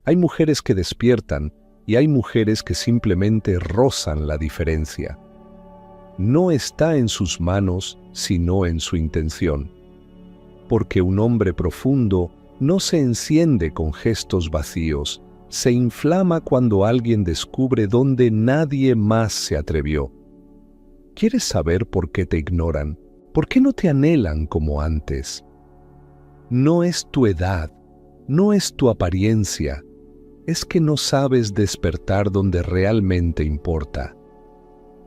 Hay mujeres que despiertan y hay mujeres que simplemente rozan la diferencia. No está en sus manos, sino en su intención. Porque un hombre profundo no se enciende con gestos vacíos, se inflama cuando alguien descubre donde nadie más se atrevió. ¿Quieres saber por qué te ignoran? ¿Por qué no te anhelan como antes? No es tu edad, no es tu apariencia, es que no sabes despertar donde realmente importa.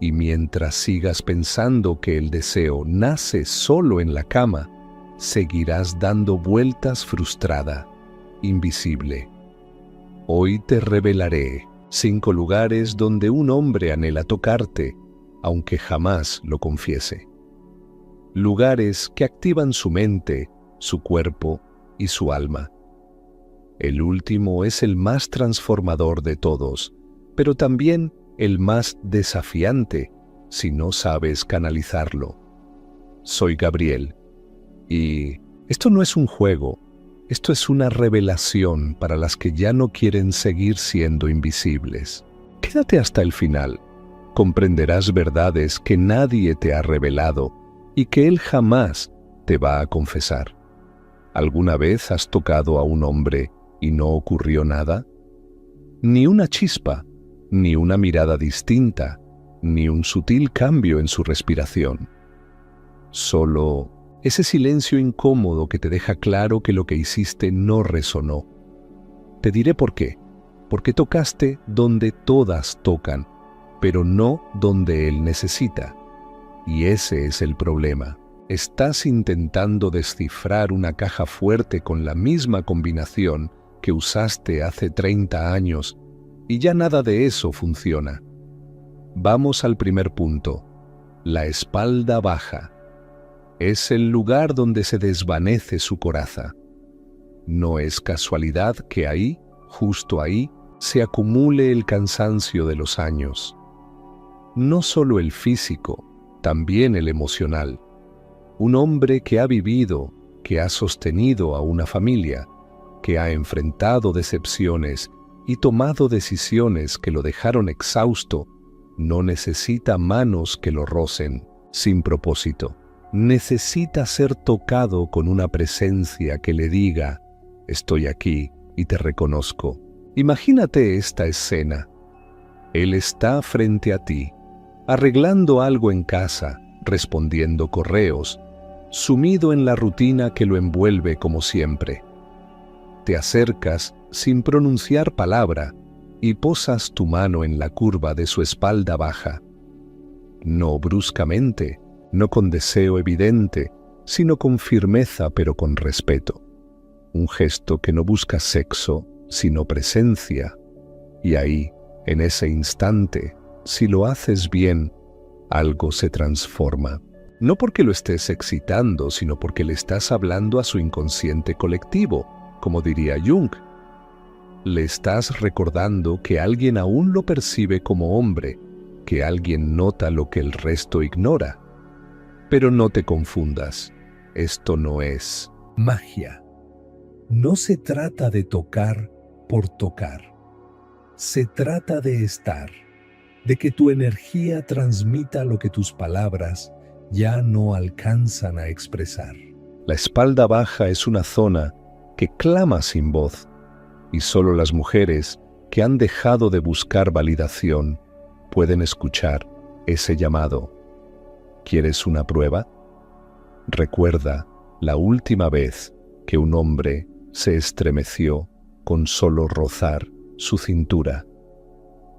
Y mientras sigas pensando que el deseo nace solo en la cama, seguirás dando vueltas frustrada, invisible. Hoy te revelaré 5 lugares donde un hombre anhela tocarte, aunque jamás lo confiese. Lugares que activan su mente, su cuerpo y su alma. El último es el más transformador de todos, pero también el más desafiante si no sabes canalizarlo. Soy Gabriel, y esto no es un juego, esto es una revelación para las que ya no quieren seguir siendo invisibles. Quédate hasta el final, comprenderás verdades que nadie te ha revelado y que él jamás te va a confesar. ¿Alguna vez has tocado a un hombre y no ocurrió nada? Ni una chispa, ni una mirada distinta, ni un sutil cambio en su respiración. Solo ese silencio incómodo que te deja claro que lo que hiciste no resonó. Te diré por qué. Porque tocaste donde todas tocan, pero no donde él necesita. Y ese es el problema. Estás intentando descifrar una caja fuerte con la misma combinación que usaste hace 30 años y ya nada de eso funciona. Vamos al primer punto. La espalda baja. Es el lugar donde se desvanece su coraza. No es casualidad que ahí, justo ahí, se acumule el cansancio de los años. No solo el físico, también el emocional. Un hombre que ha vivido, que ha sostenido a una familia, que ha enfrentado decepciones y tomado decisiones que lo dejaron exhausto, no necesita manos que lo rocen sin propósito. Necesita ser tocado con una presencia que le diga: estoy aquí y te reconozco. Imagínate esta escena. Él está frente a ti, arreglando algo en casa, respondiendo correos, sumido en la rutina que lo envuelve como siempre. Te acercas sin pronunciar palabra y posas tu mano en la curva de su espalda baja. No bruscamente, no con deseo evidente, sino con firmeza pero con respeto. Un gesto que no busca sexo, sino presencia. Y ahí, en ese instante, si lo haces bien, algo se transforma. No porque lo estés excitando, sino porque le estás hablando a su inconsciente colectivo, como diría Jung. Le estás recordando que alguien aún lo percibe como hombre, que alguien nota lo que el resto ignora. Pero no te confundas, esto no es magia. No se trata de tocar por tocar. Se trata de estar, de que tu energía transmita lo que tus palabras ya no alcanzan a expresar. La espalda baja es una zona que clama sin voz, y solo las mujeres que han dejado de buscar validación pueden escuchar ese llamado. ¿Quieres una prueba? Recuerda la última vez que un hombre se estremeció con solo rozar su cintura.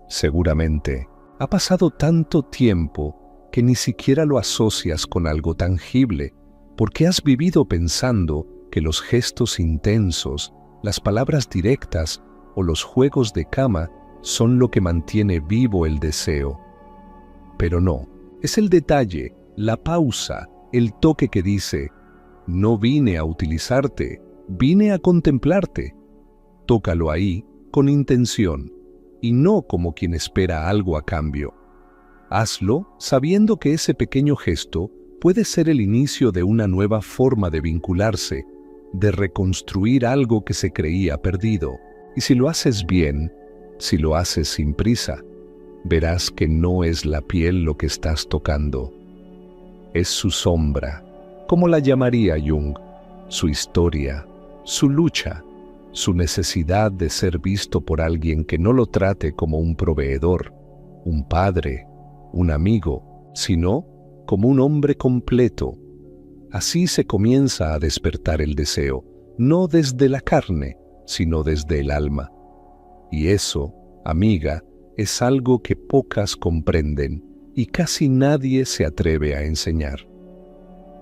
Seguramente ha pasado tanto tiempo que ni siquiera lo asocias con algo tangible, porque has vivido pensando que los gestos intensos, las palabras directas o los juegos de cama son lo que mantiene vivo el deseo. Pero no, es el detalle, la pausa, el toque que dice: no vine a utilizarte, vine a contemplarte. Tócalo ahí con intención y no como quien espera algo a cambio. Hazlo sabiendo que ese pequeño gesto puede ser el inicio de una nueva forma de vincularse, de reconstruir algo que se creía perdido. Y si lo haces bien, si lo haces sin prisa, verás que no es la piel lo que estás tocando. Es su sombra, como la llamaría Jung, su historia, su lucha, su necesidad de ser visto por alguien que no lo trate como un proveedor, un padre, un amigo, sino como un hombre completo. Así se comienza a despertar el deseo, no desde la carne, sino desde el alma. Y eso, amiga, es algo que pocas comprenden y casi nadie se atreve a enseñar.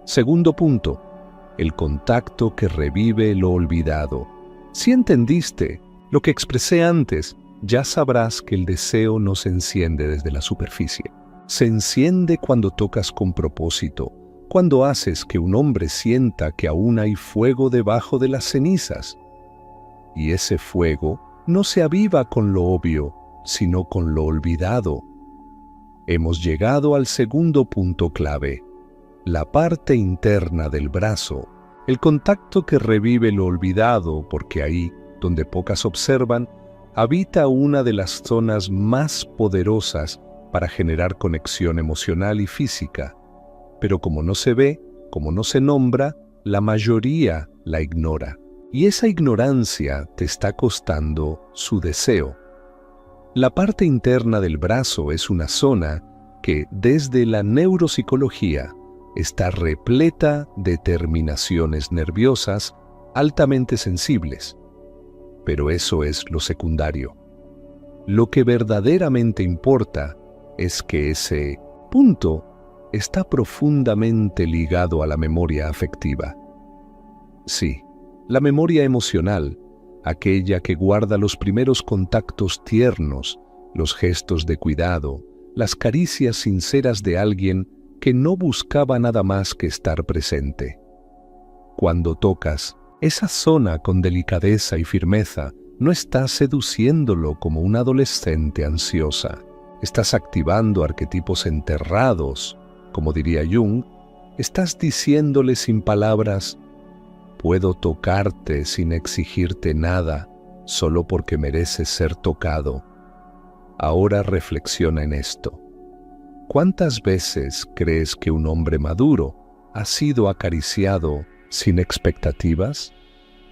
Segundo punto, el contacto que revive lo olvidado. Si entendiste lo que expresé antes, ya sabrás que el deseo no se enciende desde la superficie. Se enciende cuando tocas con propósito, cuando haces que un hombre sienta que aún hay fuego debajo de las cenizas. Y ese fuego no se aviva con lo obvio, sino con lo olvidado. Hemos llegado al segundo punto clave, la parte interna del brazo, el contacto que revive lo olvidado, porque ahí, donde pocas observan, habita una de las zonas más poderosas para generar conexión emocional y física. Pero como no se ve, como no se nombra, la mayoría la ignora. Y esa ignorancia te está costando su deseo. La parte interna del brazo es una zona que, desde la neuropsicología, está repleta de terminaciones nerviosas altamente sensibles. Pero eso es lo secundario. Lo que verdaderamente importa es que ese punto está profundamente ligado a la memoria afectiva. Sí, la memoria emocional, aquella que guarda los primeros contactos tiernos, los gestos de cuidado, las caricias sinceras de alguien que no buscaba nada más que estar presente. Cuando tocas esa zona con delicadeza y firmeza, no estás seduciéndolo como una adolescente ansiosa. Estás activando arquetipos enterrados, como diría Jung. Estás diciéndole sin palabras: puedo tocarte sin exigirte nada, solo porque mereces ser tocado. Ahora reflexiona en esto. ¿Cuántas veces crees que un hombre maduro ha sido acariciado sin expectativas?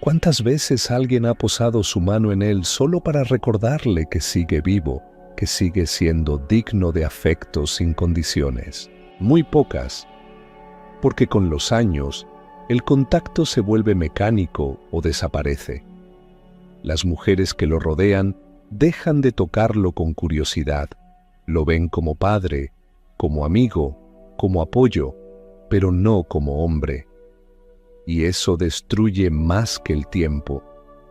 ¿Cuántas veces alguien ha posado su mano en él solo para recordarle que sigue vivo, que sigue siendo digno de afecto sin condiciones? Muy pocas, porque con los años el contacto se vuelve mecánico o desaparece. Las mujeres que lo rodean dejan de tocarlo con curiosidad, lo ven como padre, como amigo, como apoyo, pero no como hombre. Y eso destruye más que el tiempo,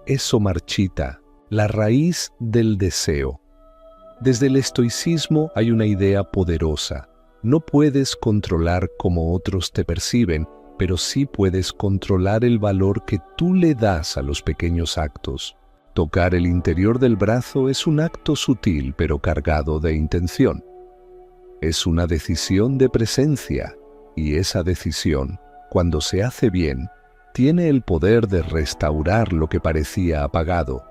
eso marchita la raíz del deseo. Desde el estoicismo hay una idea poderosa: no puedes controlar cómo otros te perciben, pero sí puedes controlar el valor que tú le das a los pequeños actos. Tocar el interior del brazo es un acto sutil pero cargado de intención. Es una decisión de presencia, y esa decisión, cuando se hace bien, tiene el poder de restaurar lo que parecía apagado.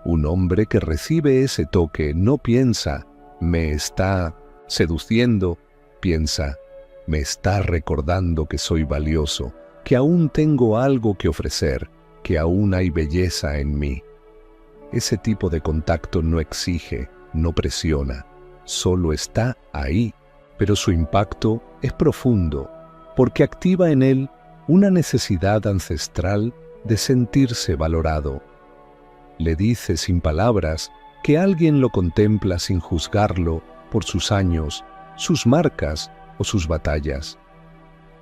Un hombre que recibe ese toque no piensa, me está seduciendo, piensa, me está recordando que soy valioso, que aún tengo algo que ofrecer, que aún hay belleza en mí. Ese tipo de contacto no exige, no presiona, solo está ahí, pero su impacto es profundo, porque activa en él una necesidad ancestral de sentirse valorado. Le dice sin palabras que alguien lo contempla sin juzgarlo por sus años, sus marcas o sus batallas.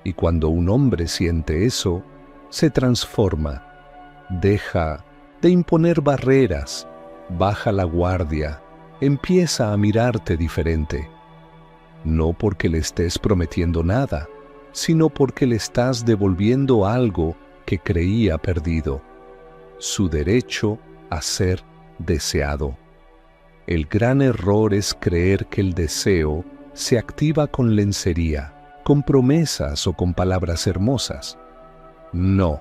Y cuando un hombre siente eso, se transforma, deja de imponer barreras, baja la guardia, empieza a mirarte diferente. No porque le estés prometiendo nada, sino porque le estás devolviendo algo que creía perdido: su derecho a ser deseado. El gran error es creer que el deseo se activa con lencería, con promesas o con palabras hermosas. No.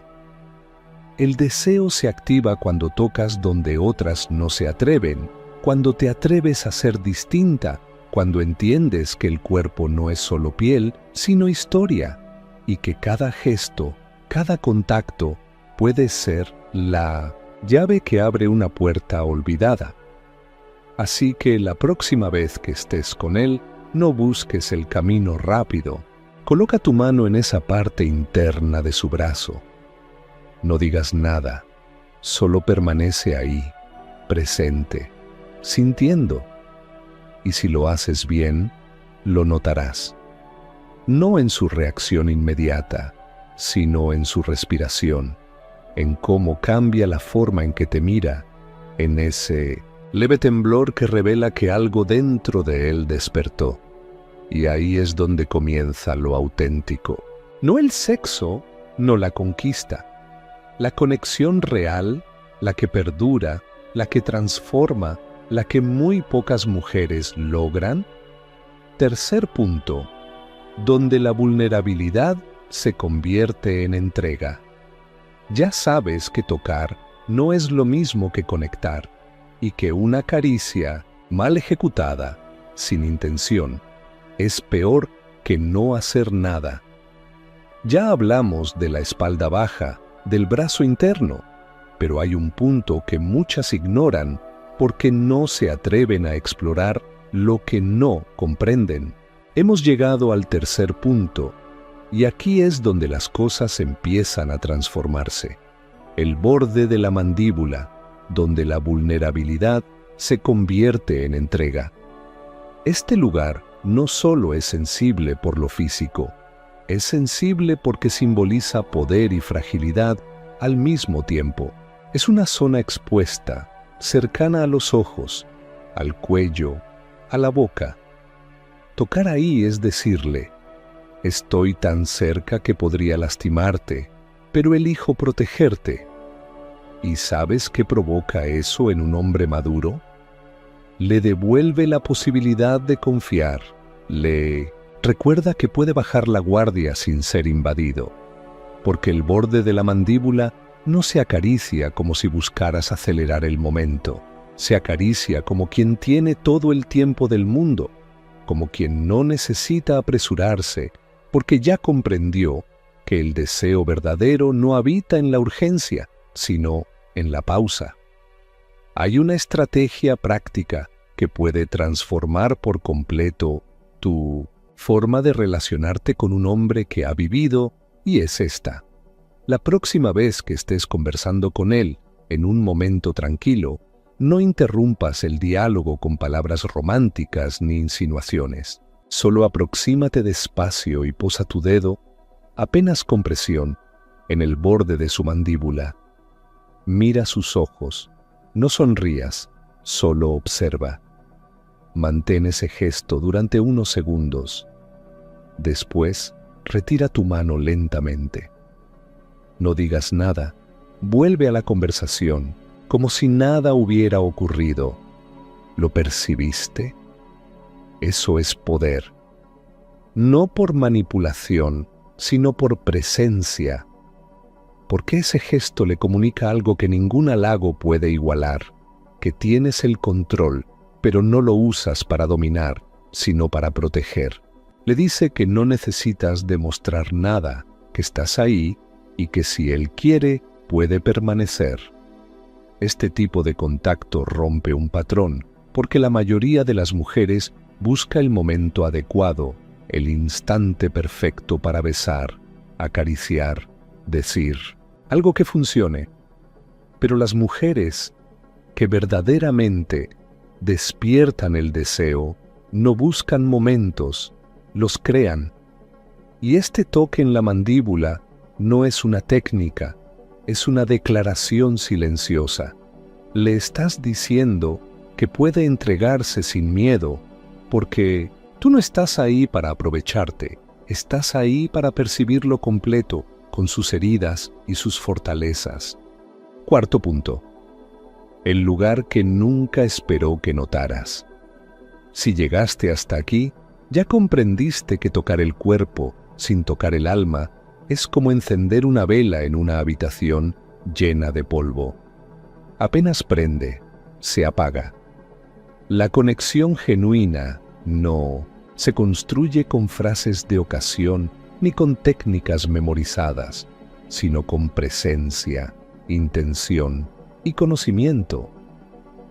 El deseo se activa cuando tocas donde otras no se atreven, cuando te atreves a ser distinta, cuando entiendes que el cuerpo no es solo piel, sino historia, y que cada gesto, cada contacto puede ser la llave que abre una puerta olvidada. Así que la próxima vez que estés con él, no busques el camino rápido. Coloca tu mano en esa parte interna de su brazo. No digas nada, solo permanece ahí, presente, sintiendo. Y si lo haces bien, lo notarás. No en su reacción inmediata, sino en su respiración, en cómo cambia la forma en que te mira, en ese leve temblor que revela que algo dentro de él despertó. Y ahí es donde comienza lo auténtico. No el sexo, no la conquista. La conexión real, la que perdura, la que transforma, la que muy pocas mujeres logran. Tercer punto, donde la vulnerabilidad se convierte en entrega. Ya sabes que tocar no es lo mismo que conectar, y que una caricia mal ejecutada, sin intención, es peor que no hacer nada. Ya hablamos de la espalda baja, del brazo interno, pero hay un punto que muchas ignoran porque no se atreven a explorar lo que no comprenden. Hemos llegado al tercer punto, y aquí es donde las cosas empiezan a transformarse. El borde de la mandíbula, donde la vulnerabilidad se convierte en entrega. Este lugar no solo es sensible por lo físico, es sensible porque simboliza poder y fragilidad al mismo tiempo. Es una zona expuesta, cercana a los ojos, al cuello, a la boca. Tocar ahí es decirle, estoy tan cerca que podría lastimarte, pero elijo protegerte. ¿Y sabes qué provoca eso en un hombre maduro? Le devuelve la posibilidad de confiar, le recuerda que puede bajar la guardia sin ser invadido, porque el borde de la mandíbula no se acaricia como si buscaras acelerar el momento, se acaricia como quien tiene todo el tiempo del mundo, como quien no necesita apresurarse, porque ya comprendió que el deseo verdadero no habita en la urgencia, sino en la pausa. Hay una estrategia práctica que puede transformar por completo tu forma de relacionarte con un hombre que ha vivido, y es esta. La próxima vez que estés conversando con él, en un momento tranquilo, no interrumpas el diálogo con palabras románticas ni insinuaciones. Solo aproxímate despacio y posa tu dedo, apenas con presión, en el borde de su mandíbula. Mira sus ojos, no sonrías, solo observa. Mantén ese gesto durante unos segundos. Después, retira tu mano lentamente. No digas nada, vuelve a la conversación, como si nada hubiera ocurrido. ¿Lo percibiste? Eso es poder. No por manipulación, sino por presencia. Porque ese gesto le comunica algo que ningún halago puede igualar, que tienes el control, pero no lo usas para dominar, sino para proteger. Le dice que no necesitas demostrar nada, que estás ahí y que si él quiere, puede permanecer. Este tipo de contacto rompe un patrón, porque la mayoría de las mujeres busca el momento adecuado, el instante perfecto para besar, acariciar, decir, algo que funcione. Pero las mujeres que verdaderamente despiertan el deseo, no buscan momentos, los crean. Y este toque en la mandíbula no es una técnica, es una declaración silenciosa. Le estás diciendo que puede entregarse sin miedo, porque tú no estás ahí para aprovecharte, estás ahí para percibirlo completo, con sus heridas y sus fortalezas. Cuarto punto. El lugar que nunca esperó que notaras. Si llegaste hasta aquí, ya comprendiste que tocar el cuerpo, sin tocar el alma, es como encender una vela en una habitación llena de polvo. Apenas prende, se apaga. La conexión genuina no se construye con frases de ocasión ni con técnicas memorizadas, sino con presencia, intención y conocimiento.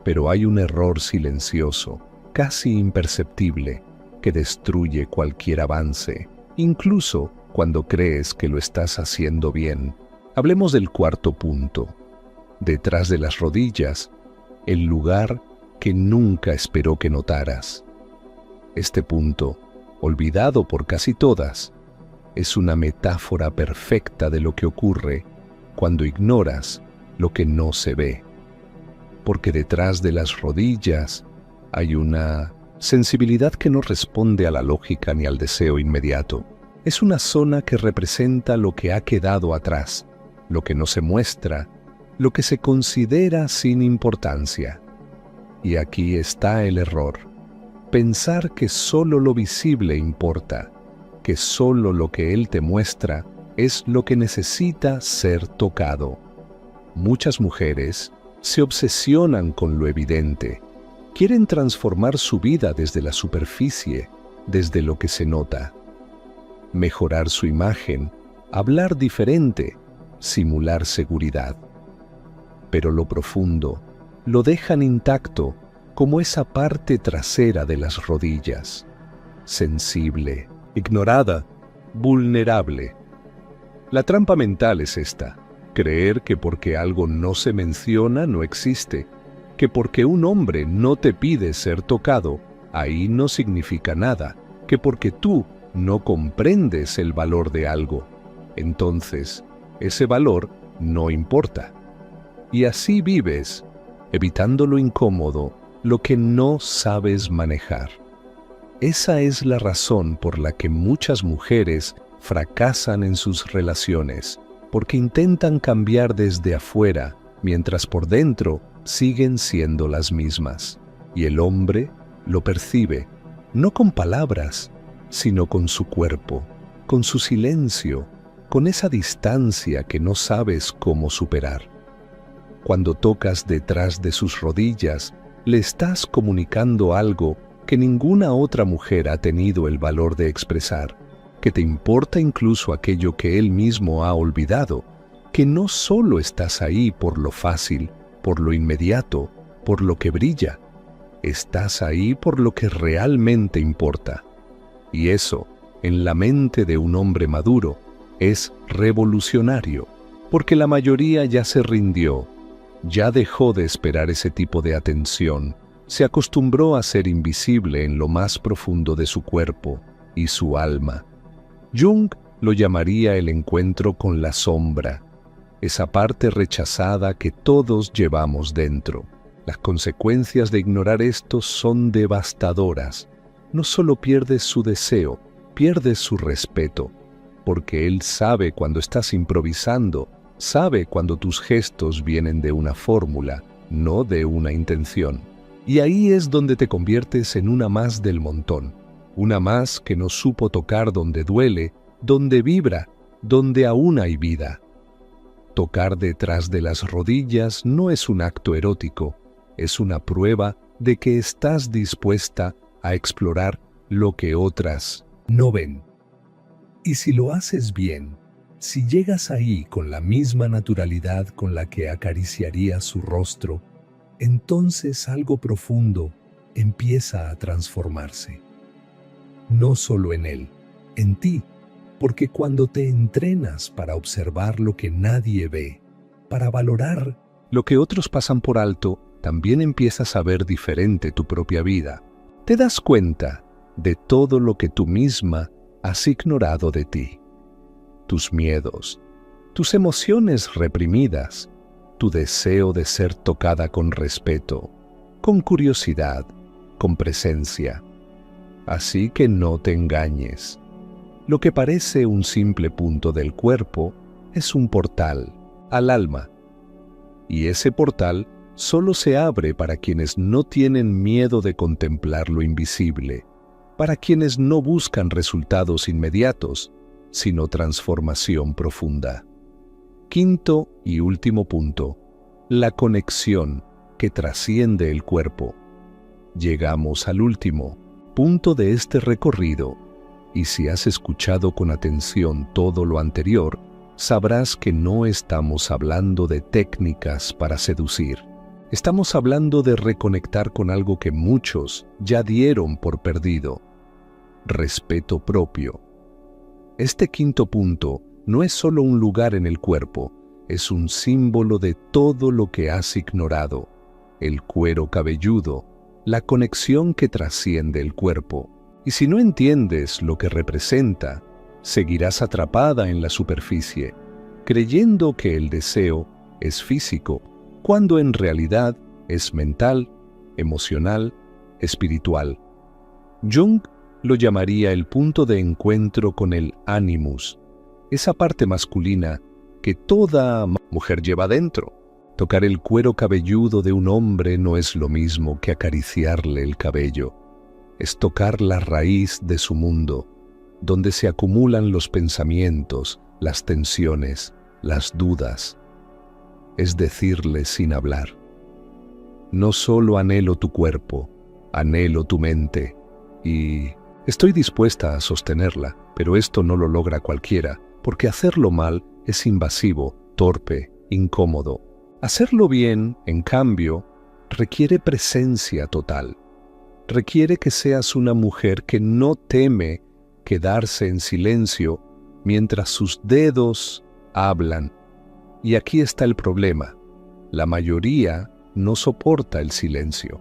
Pero hay un error silencioso, casi imperceptible, que destruye cualquier avance, incluso cuando crees que lo estás haciendo bien. Hablemos del cuarto punto. Detrás de las rodillas, el lugar que nunca esperó que notaras. Este punto, olvidado por casi todas, es una metáfora perfecta de lo que ocurre cuando ignoras lo que no se ve. Porque detrás de las rodillas hay una sensibilidad que no responde a la lógica ni al deseo inmediato. Es una zona que representa lo que ha quedado atrás, lo que no se muestra, lo que se considera sin importancia. Y aquí está el error. Pensar que solo lo visible importa, que solo lo que Él te muestra es lo que necesita ser tocado. Muchas mujeres se obsesionan con lo evidente. Quieren transformar su vida desde la superficie, desde lo que se nota. Mejorar su imagen, hablar diferente, simular seguridad. Pero lo profundo lo dejan intacto como esa parte trasera de las rodillas, sensible, ignorada, vulnerable. La trampa mental es esta: creer que porque algo no se menciona no existe, que porque un hombre no te pide ser tocado, ahí no significa nada, que porque tú no comprendes el valor de algo, entonces ese valor no importa. Y así vives, evitando lo incómodo, lo que no sabes manejar. Esa es la razón por la que muchas mujeres fracasan en sus relaciones, porque intentan cambiar desde afuera, mientras por dentro siguen siendo las mismas. Y el hombre lo percibe, no con palabras, sino con su cuerpo, con su silencio, con esa distancia que no sabes cómo superar. Cuando tocas detrás de sus rodillas, le estás comunicando algo que ninguna otra mujer ha tenido el valor de expresar, que te importa incluso aquello que él mismo ha olvidado, que no solo estás ahí por lo fácil, por lo inmediato, por lo que brilla, estás ahí por lo que realmente importa. Y eso, en la mente de un hombre maduro, es revolucionario, porque la mayoría ya se rindió, ya dejó de esperar ese tipo de atención, se acostumbró a ser invisible en lo más profundo de su cuerpo y su alma. Jung lo llamaría el encuentro con la sombra, esa parte rechazada que todos llevamos dentro. Las consecuencias de ignorar esto son devastadoras. No solo pierdes su deseo, pierdes su respeto, porque él sabe cuando estás improvisando, sabe cuando tus gestos vienen de una fórmula, no de una intención. Y ahí es donde te conviertes en una más del montón, una más que no supo tocar donde duele, donde vibra, donde aún hay vida. Tocar detrás de las rodillas no es un acto erótico, es una prueba de que estás dispuesta a explorar lo que otras no ven. Y si lo haces bien, si llegas ahí con la misma naturalidad con la que acariciarías su rostro, entonces algo profundo empieza a transformarse. No solo en él, en ti, porque cuando te entrenas para observar lo que nadie ve, para valorar lo que otros pasan por alto, también empiezas a ver diferente tu propia vida. Te das cuenta de todo lo que tú misma has ignorado de ti. Tus miedos, tus emociones reprimidas, tu deseo de ser tocada con respeto, con curiosidad, con presencia. Así que no te engañes. Lo que parece un simple punto del cuerpo es un portal al alma. Y ese portal solo se abre para quienes no tienen miedo de contemplar lo invisible, para quienes no buscan resultados inmediatos, sino transformación profunda. Quinto y último punto: la conexión que trasciende el cuerpo. Llegamos al último punto de este recorrido, y si has escuchado con atención todo lo anterior, sabrás que no estamos hablando de técnicas para seducir. Estamos hablando de reconectar con algo que muchos ya dieron por perdido: respeto propio. Este quinto punto no es solo un lugar en el cuerpo, es un símbolo de todo lo que has ignorado: el cuero cabelludo, la conexión que trasciende el cuerpo. Y si no entiendes lo que representa, seguirás atrapada en la superficie, creyendo que el deseo es físico, cuando en realidad es mental, emocional, espiritual. Jung lo llamaría el punto de encuentro con el animus, esa parte masculina que toda mujer lleva dentro. Tocar el cuero cabelludo de un hombre no es lo mismo que acariciarle el cabello. Es tocar la raíz de su mundo, donde se acumulan los pensamientos, las tensiones, las dudas. Es decirle sin hablar: no solo anhelo tu cuerpo, anhelo tu mente, y estoy dispuesta a sostenerla, pero esto no lo logra cualquiera, porque hacerlo mal es invasivo, torpe, incómodo. Hacerlo bien, en cambio, requiere presencia total. Requiere que seas una mujer que no teme quedarse en silencio mientras sus dedos hablan. Y aquí está el problema: la mayoría no soporta el silencio.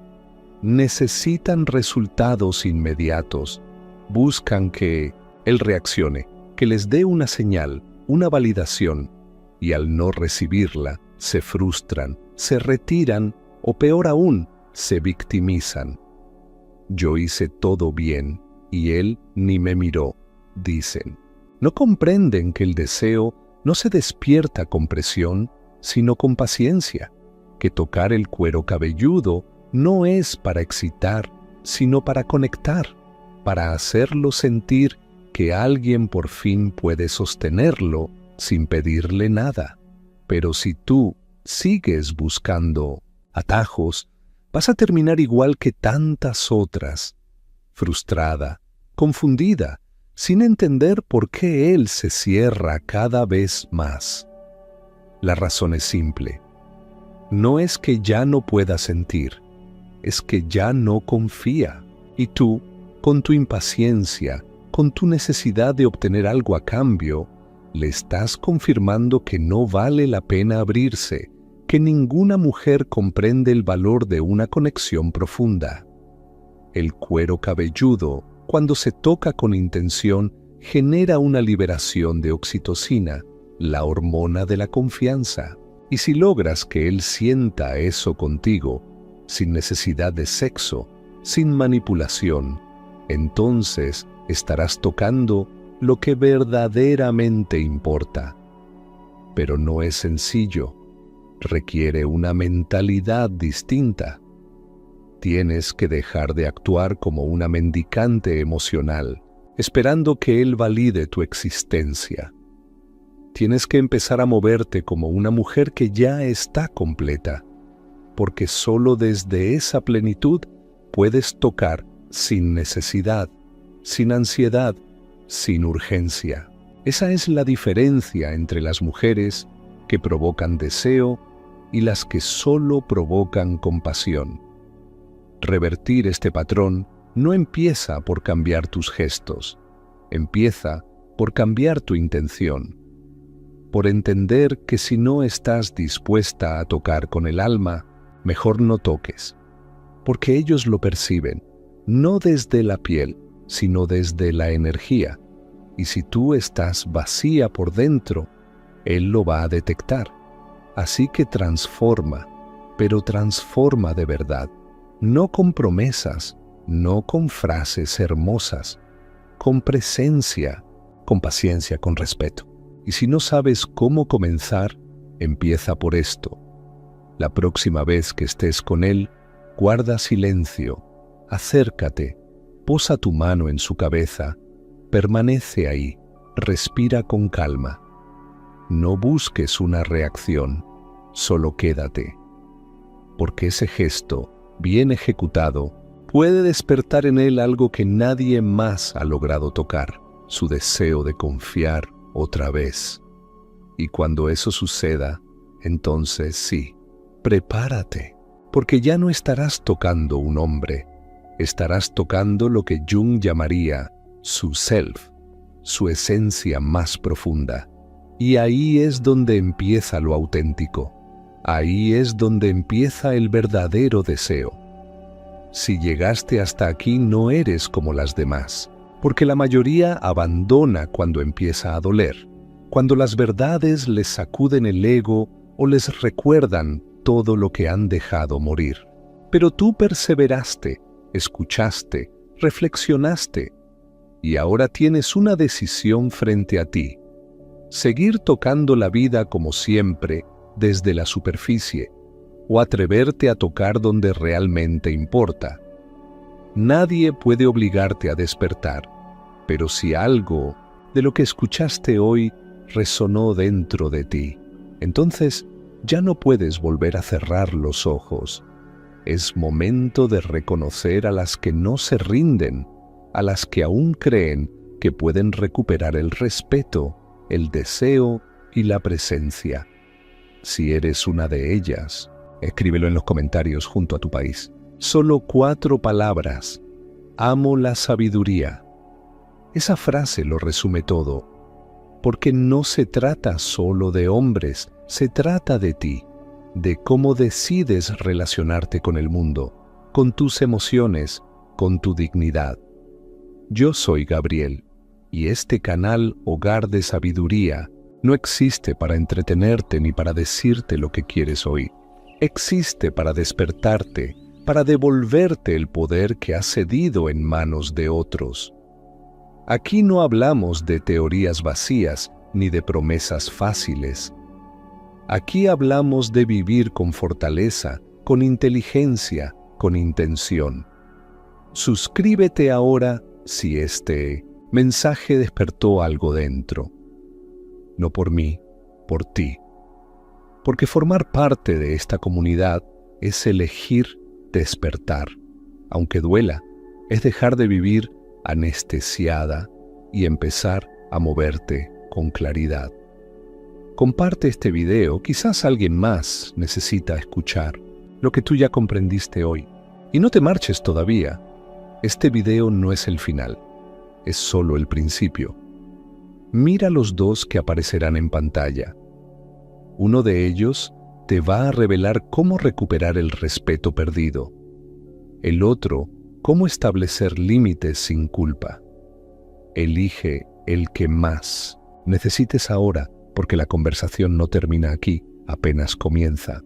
Necesitan resultados inmediatos. Buscan que él reaccione, que les dé una señal, una validación, y al no recibirla, se frustran, se retiran o peor aún, se victimizan. Yo hice todo bien y él ni me miró, dicen. No comprenden que el deseo no se despierta con presión, sino con paciencia, que tocar el cuero cabelludo no es para excitar, sino para conectar, para hacerlo sentir que alguien por fin puede sostenerlo sin pedirle nada. Pero si tú sigues buscando atajos, vas a terminar igual que tantas otras, frustrada, confundida, sin entender por qué él se cierra cada vez más. La razón es simple. No es que ya no pueda sentir, es que ya no confía. Y tú, con tu impaciencia, con tu necesidad de obtener algo a cambio, le estás confirmando que no vale la pena abrirse, que ninguna mujer comprende el valor de una conexión profunda. El cuero cabelludo, cuando se toca con intención, genera una liberación de oxitocina, la hormona de la confianza. Y si logras que él sienta eso contigo, sin necesidad de sexo, sin manipulación, entonces estarás tocando lo que verdaderamente importa. Pero no es sencillo. Requiere una mentalidad distinta. Tienes que dejar de actuar como una mendicante emocional, esperando que él valide tu existencia. Tienes que empezar a moverte como una mujer que ya está completa, porque solo desde esa plenitud puedes tocar sin necesidad, sin ansiedad, sin urgencia. Esa es la diferencia entre las mujeres que provocan deseo y las que solo provocan compasión. Revertir este patrón no empieza por cambiar tus gestos, empieza por cambiar tu intención, por entender que si no estás dispuesta a tocar con el alma, mejor no toques, porque ellos lo perciben, no desde la piel, sino desde la energía, y si tú estás vacía por dentro, él lo va a detectar. Así que transforma, pero transforma de verdad, no con promesas, no con frases hermosas, con presencia, con paciencia, con respeto. Y si no sabes cómo comenzar, empieza por esto. La próxima vez que estés con él, guarda silencio, acércate, posa tu mano en su cabeza, permanece ahí, respira con calma. No busques una reacción, solo quédate. Porque ese gesto, bien ejecutado, puede despertar en él algo que nadie más ha logrado tocar, su deseo de confiar otra vez. Y cuando eso suceda, entonces sí, prepárate, porque ya no estarás tocando un hombre, estarás tocando lo que Jung llamaría su self, su esencia más profunda. Y ahí es donde empieza lo auténtico, ahí es donde empieza el verdadero deseo. Si llegaste hasta aquí no eres como las demás, porque la mayoría abandona cuando empieza a doler, cuando las verdades les sacuden el ego o les recuerdan todo lo que han dejado morir. Pero tú perseveraste, escuchaste, reflexionaste, y ahora tienes una decisión frente a ti. Seguir tocando la vida como siempre, desde la superficie, o atreverte a tocar donde realmente importa. Nadie puede obligarte a despertar, pero si algo de lo que escuchaste hoy resonó dentro de ti, entonces ya no puedes volver a cerrar los ojos. Es momento de reconocer a las que no se rinden, a las que aún creen que pueden recuperar el respeto, el deseo y la presencia. Si eres una de ellas, escríbelo en los comentarios junto a tu país. Solo 4 palabras. Amo la sabiduría. Esa frase lo resume todo, porque no se trata solo de hombres, se trata de ti, de cómo decides relacionarte con el mundo, con tus emociones, con tu dignidad. Yo soy Gabriel, y este canal Hogar de Sabiduría no existe para entretenerte ni para decirte lo que quieres oír. Existe para despertarte, para devolverte el poder que has cedido en manos de otros. Aquí no hablamos de teorías vacías ni de promesas fáciles. Aquí hablamos de vivir con fortaleza, con inteligencia, con intención. Suscríbete ahora si este mensaje despertó algo dentro. No por mí, por ti. Porque formar parte de esta comunidad es elegir despertar. Aunque duela, es dejar de vivir anestesiada y empezar a moverte con claridad. Comparte este video, quizás alguien más necesita escuchar lo que tú ya comprendiste hoy. Y no te marches todavía. Este video no es el final, es solo el principio. Mira los 2 que aparecerán en pantalla. Uno de ellos te va a revelar cómo recuperar el respeto perdido. El otro, cómo establecer límites sin culpa. Elige el que más necesites ahora, porque la conversación no termina aquí, apenas comienza.